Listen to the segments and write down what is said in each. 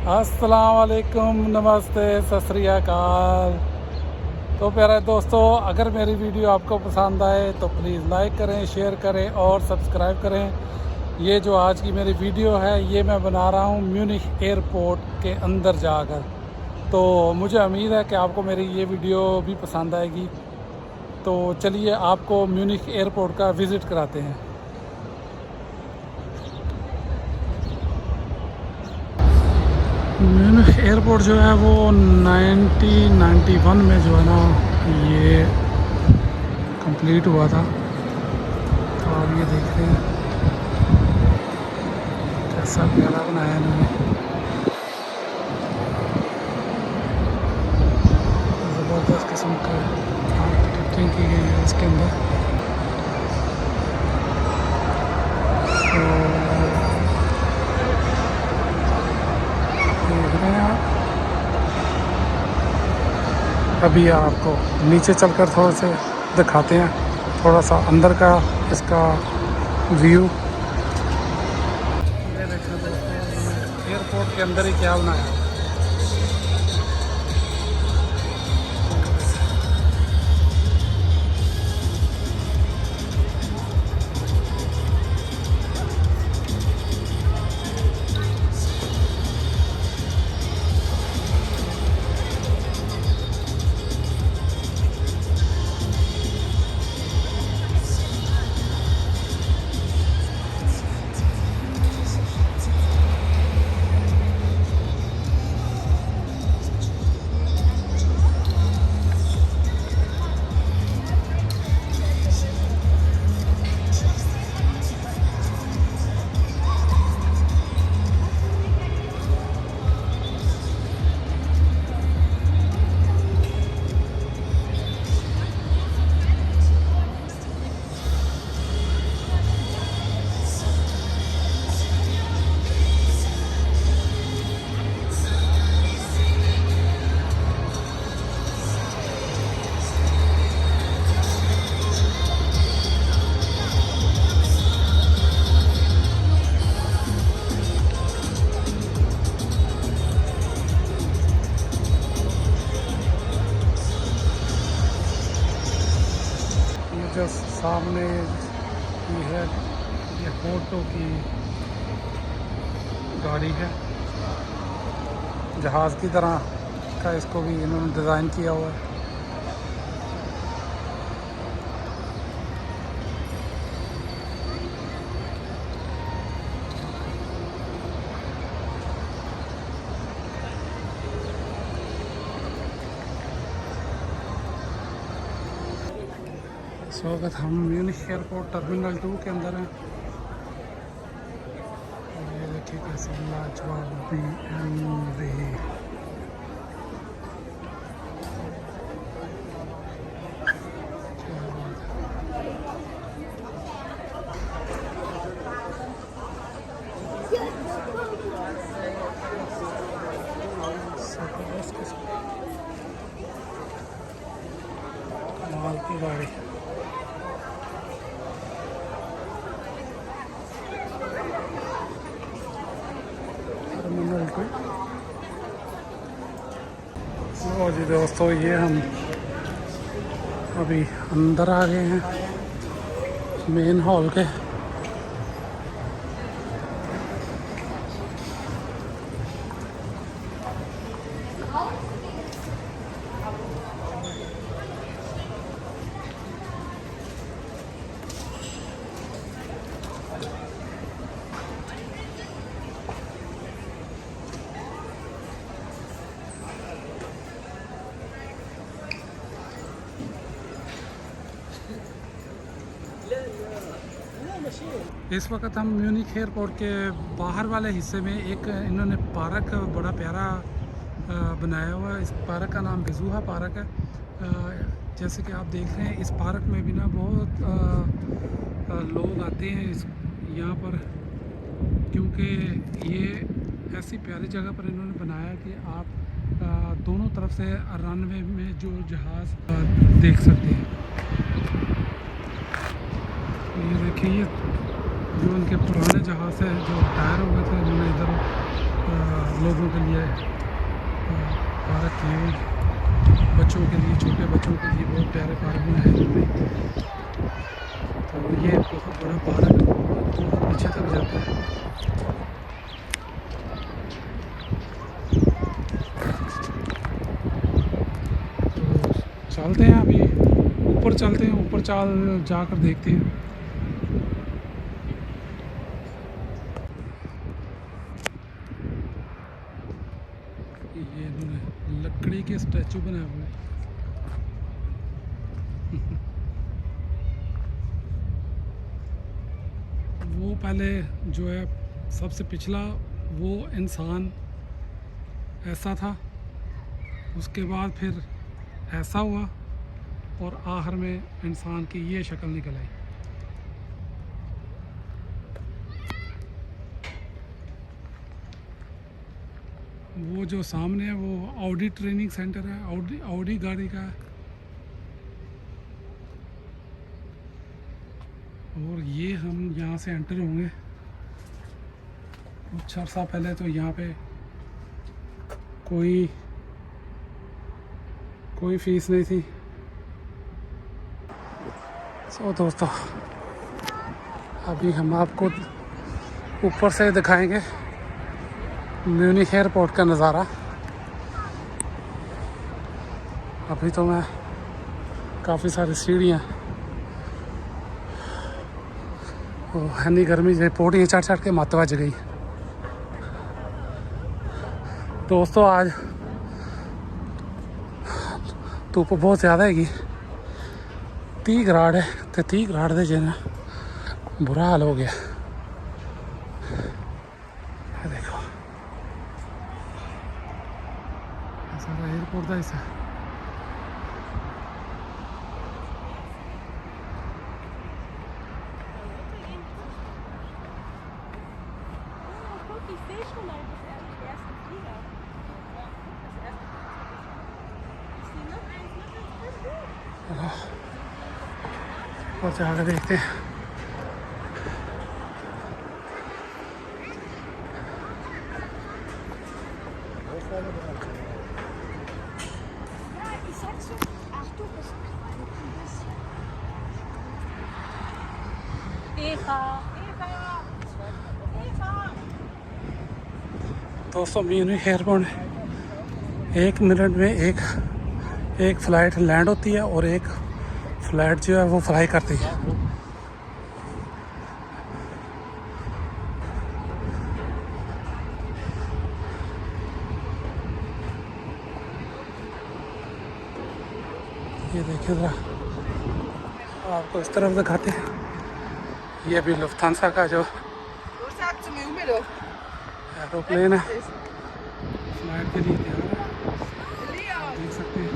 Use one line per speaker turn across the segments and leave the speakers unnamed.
अस्सलाम वालेकुम, नमस्ते, सत श्री अकाल। तो प्यारे दोस्तों, अगर मेरी वीडियो आपको पसंद आए तो प्लीज़ लाइक करें, शेयर करें और सब्सक्राइब करें। ये जो आज की मेरी वीडियो है ये मैं बना रहा हूँ म्यूनिख एयरपोर्ट के अंदर जाकर। तो मुझे उम्मीद है कि आपको मेरी ये वीडियो भी पसंद आएगी। तो चलिए आपको म्यूनिख एयरपोर्ट का विज़िट कराते हैं। म्यूनिख एयरपोर्ट जो है वो 1991 में जो है ना ये कंप्लीट हुआ था। तो आप ये देख रहे हैं कैसा प्यारा बनाया इन्होंने, ज़बरदस्त किस्म का आर्किटेक्चरिंग की गई है इसके अंदर। तो देख रहे हैं आप। अभी आपको नीचे चलकर थोड़ा से दिखाते हैं थोड़ा सा अंदर का इसका व्यू। ये देखें दोस्तों, एयरपोर्ट के अंदर ही क्या बनाया है। जो सामने ये है ये फोटो की गाड़ी है, जहाज़ की तरह का इसको भी इन्होंने डिज़ाइन किया हुआ है। इस वक्त हम म्यूनिख एयरपोर्ट टर्मिनल 2 के अंदर हैं। और ये देखिए कैसे लाजवाब BMW। कमाल की गाड़ी। टर्मिनल 2। लो जी दोस्तों, ये हम अभी अंदर आ गए हैं मेन हॉल के। इस वक्त हम म्यूनिख एयरपोर्ट के बाहर वाले हिस्से में एक इन्होंने पार्क बड़ा प्यारा बनाया हुआ है। इस पार्क का नाम बेजूहा पार्क है। जैसे कि आप देख रहे हैं इस पार्क में भी ना बहुत लोग आते हैं यहाँ पर, क्योंकि ये ऐसी प्यारी जगह पर इन्होंने बनाया कि आप दोनों तरफ से रनवे में जो जहाज़ देख सकते हैं। ये देखिए, जो उनके पुराने जहाज़ है जो टायर हो गए थे, उन्होंने इधर लोगों के लिए पार्क किए हुए, बच्चों के लिए, छोटे बच्चों के लिए बहुत प्यारे पार्क बनाए इन्होंने। तो ये बहुत बड़ा पार्क बहुत पीछे तक जाता है। तो चलते हैं अभी ऊपर, चलते हैं ऊपर, जाकर देखते हैं। ये इन्होंने लकड़ी के स्टैचू बनाए हुए हैं। वो पहले जो है सबसे पिछला वो इंसान ऐसा था, उसके बाद फिर ऐसा हुआ और आखिर में इंसान की ये शक्ल निकल आई। वो जो सामने है वो ऑडी ट्रेनिंग सेंटर है, ऑडी गाड़ी का है। और ये हम यहाँ से एंटर होंगे। कुछ अर्सा पहले तो यहाँ पे कोई फीस नहीं थी। सो दोस्तों, अभी हम आपको ऊपर से दिखाएंगे म्यूनिख एयरपोर्ट का नज़ारा। अभी तो मैं काफ़ी सारी सीढ़ियाँ हनी गर्मी से पोटियाँ चढ़ के मत बज गई। दोस्तों आज धुप्प बहुत ज़्यादा हैगी, 30 ग्राड है, तो 30 ग्राड दे जिन्ना बुरा हाल हो गया। देखो सारा एयरपोर्ट का हिस्सा। और जाकर देखते हैं। दोस्तों म्यूनिख एयरपोर्ट 1 मिनट में एक फ़्लाइट लैंड होती है और एक फ़्लाइट जो है वो फ्लाई करती है। ये देखिए ज़रा, आपको इस तरफ दिखाते हैं। ये भी लुफ्थांसा का जो एरोप्लेन है, फ्लाइट के लिए तैयार है, आप देख सकते हैं।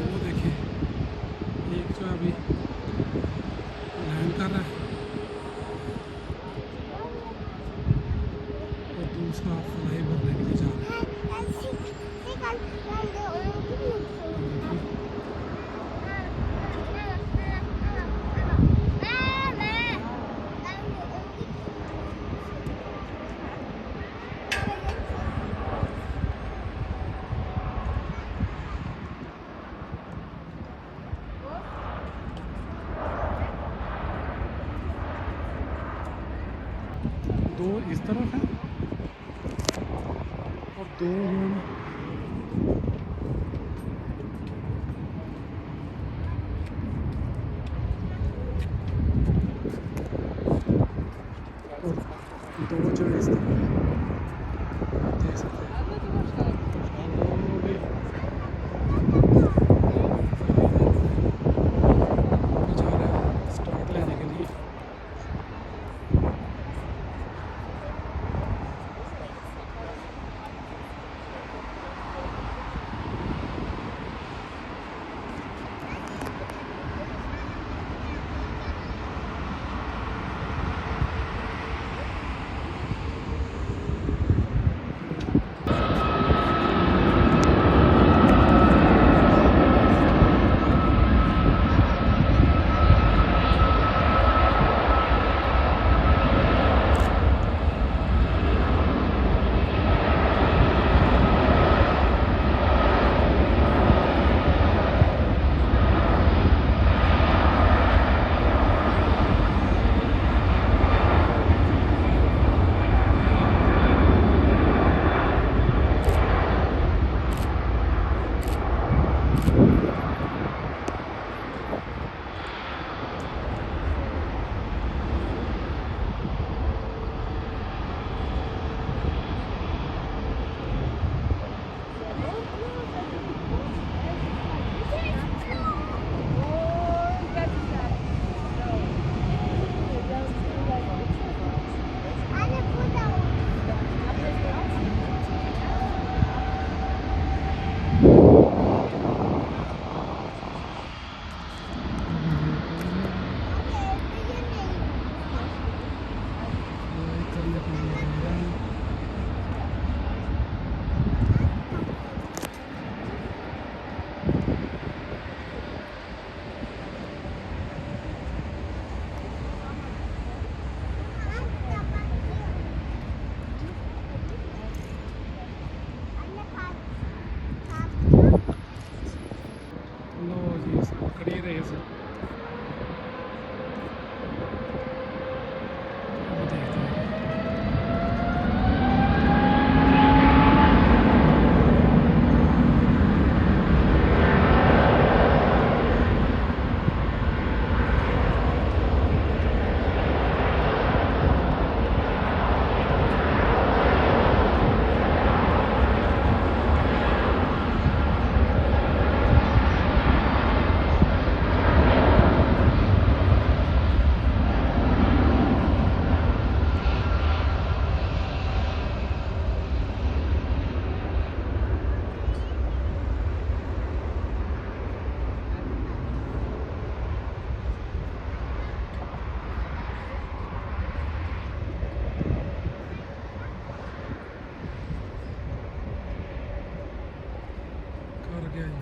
वो देखिए एक जो अभी लैंड कर रहा है और दूसरा फ्लाई भरने के लिए जा रहा है। दो इस तरफ है और दो जो है और दो जो है इस तरफ देख सकते हैं। जा रहा है स्टार्ट लेने के लिए।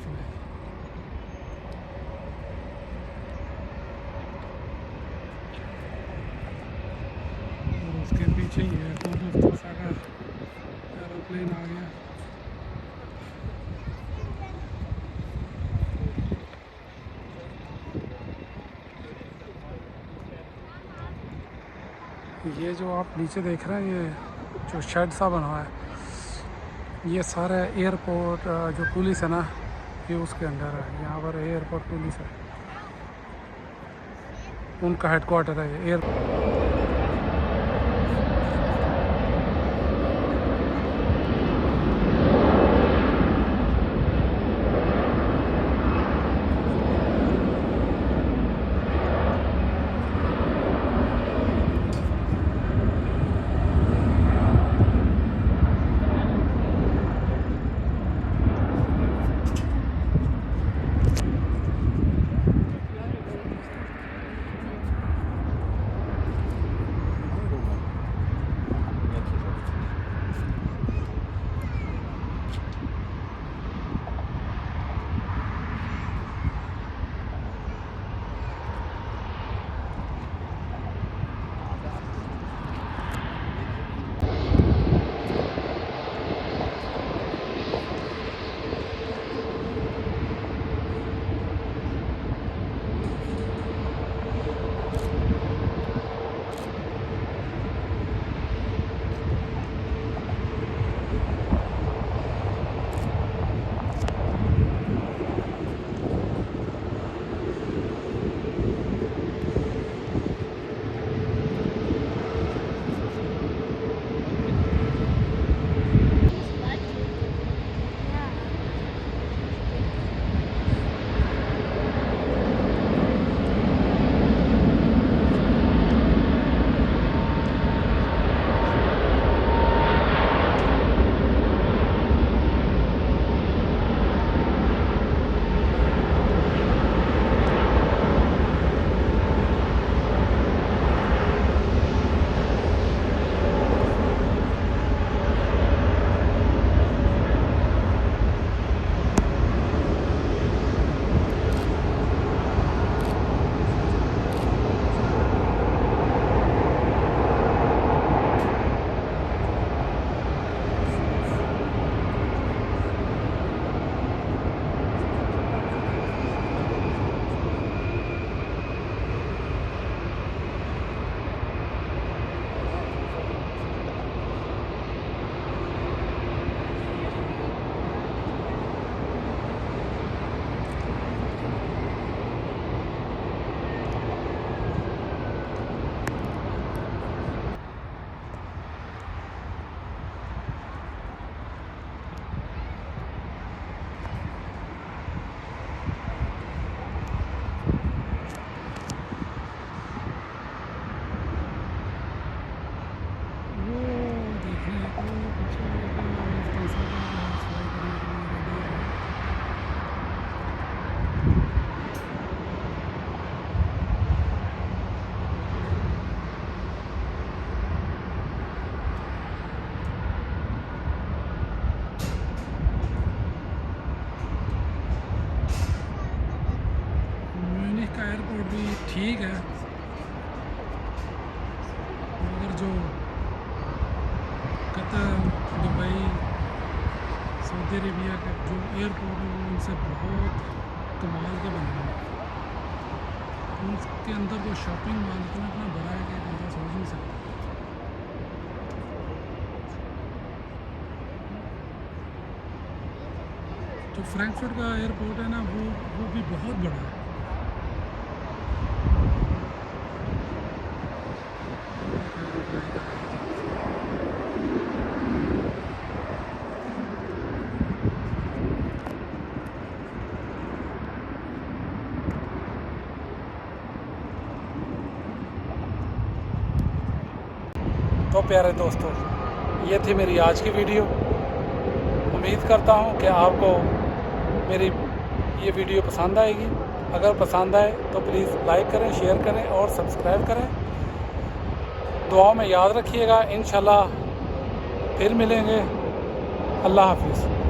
तरफ में। और उसके पीछे ही एयरपोर्ट ऑफ दोसा का एरोप्लेन आ गया। ये जो आप नीचे देख रहे हैं, ये जो शेड सा बना हुआ है, ये सारा एयरपोर्ट जो पुलिस है ना, ये उसके अंडर है। यहाँ पर एयरपोर्ट पुलिस है, उनका हेडक्वार्टर है ये एयरपोर्ट। एयरपोर्ट भी ठीक है, मगर जो कतर, दुबई, सऊदी अरेबिया के जो एयरपोर्ट है वो उनसे बहुत कमाल के बने हैं। उनके अंदर वो शॉपिंग मॉल इतना बड़ा है कि बंदा सोच नहीं सकता। जो फ्रैंकफर्ट का एयरपोर्ट है ना, वो भी बहुत बड़ा है। तो प्यारे दोस्तों, ये थी मेरी आज की वीडियो। उम्मीद करता हूँ कि आपको मेरी ये वीडियो पसंद आएगी। अगर पसंद आए तो प्लीज़ लाइक करें, शेयर करें और सब्सक्राइब करें। दुआओं में याद रखिएगा। इंशाल्लाह फिर मिलेंगे। अल्लाह हाफिज़।